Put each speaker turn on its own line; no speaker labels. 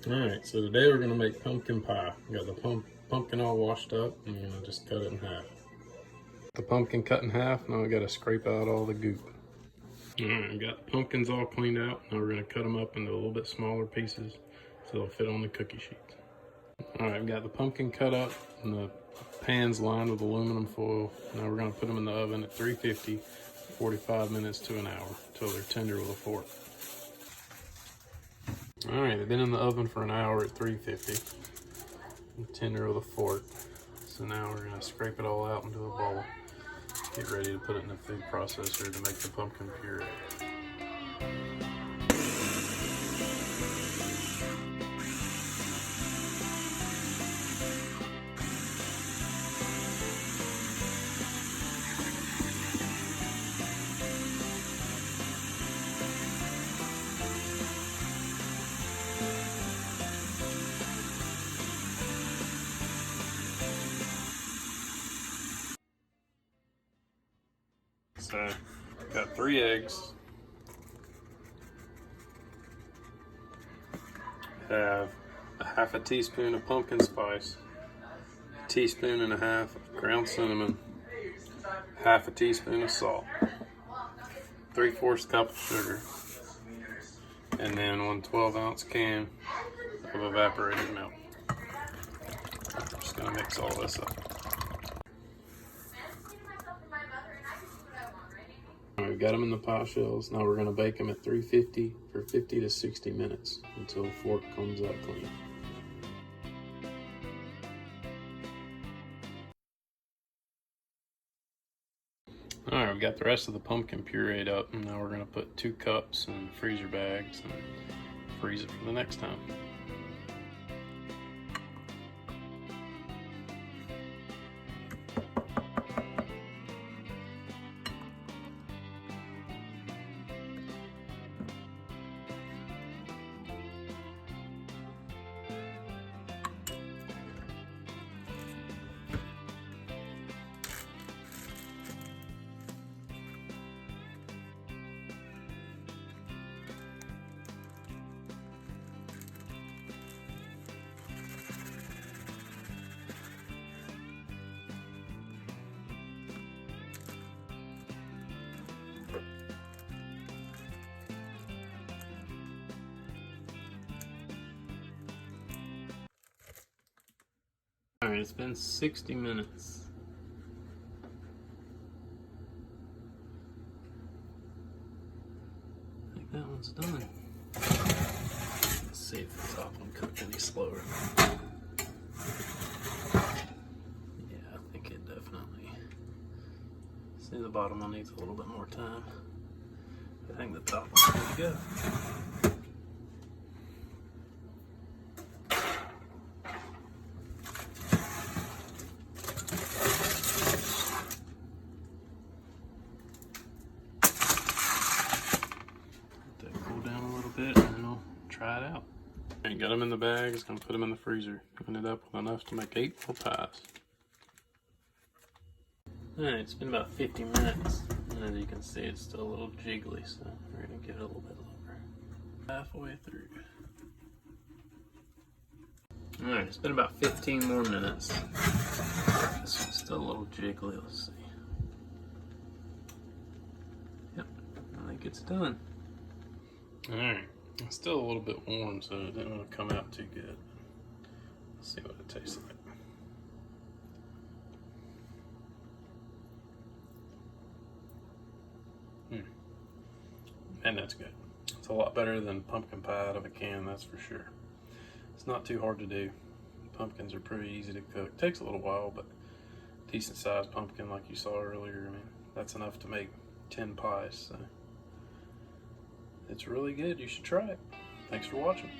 Alright, so today we're going to make pumpkin pie. Got the pumpkin all washed up, and I'm going to just cut it in half. The pumpkin cut in half, now we got to scrape out all the goop. Alright, I've got the pumpkins all cleaned out. Now we're going to cut them up into a little bit smaller pieces so they'll fit on the cookie sheets. Alright, I've got the pumpkin cut up and the pan's lined with aluminum foil. Now we're going to put them in the oven at 350 for 45 minutes to an hour until they're tender with a fork. Alright, they've been in the oven for an hour at 350, tender with a fork. So now we're going to scrape it all out into a bowl. Get ready to put it in the food processor to make the pumpkin puree. So, got 3 eggs. Have a half a teaspoon of pumpkin spice, a teaspoon and a half of ground cinnamon, half a teaspoon of salt, 3/4 cup of sugar, and then 1 12-ounce can of evaporated milk. I'm just gonna mix all this up. We've got them in the pie shells. Now we're going to bake them at 350 for 50 to 60 minutes until the fork comes out clean. Alright, we've got the rest of the pumpkin pureed up, and now we're going to put 2 cups in freezer bags and freeze it for the next time. Alright, it's been 60 minutes. I think that one's done. Let's see if the top one cooked any slower. Yeah, I think it definitely. See, the bottom one needs a little bit more time. I think the top one's good to go. Bit and then we'll try it out. And got them in the bags, gonna put them in the freezer. Ended up with enough to make 8 full pies. Alright, it's been about 50 minutes. And as you can see, it's still a little jiggly, so we're gonna give it a little bit longer. Halfway through. Alright, it's been about 15 more minutes. This one's still a little jiggly, let's see. Yep, I think it's done. Alright, it's still a little bit warm, so it didn't want to come out too good. Let's see what it tastes like. And that's good. It's a lot better than pumpkin pie out of a can, that's for sure. It's not too hard to do. Pumpkins are pretty easy to cook. Takes a little while, but decent sized pumpkin like you saw earlier, I mean, that's enough to make 10 pies. So. It's really good. You should try it. Thanks for watching.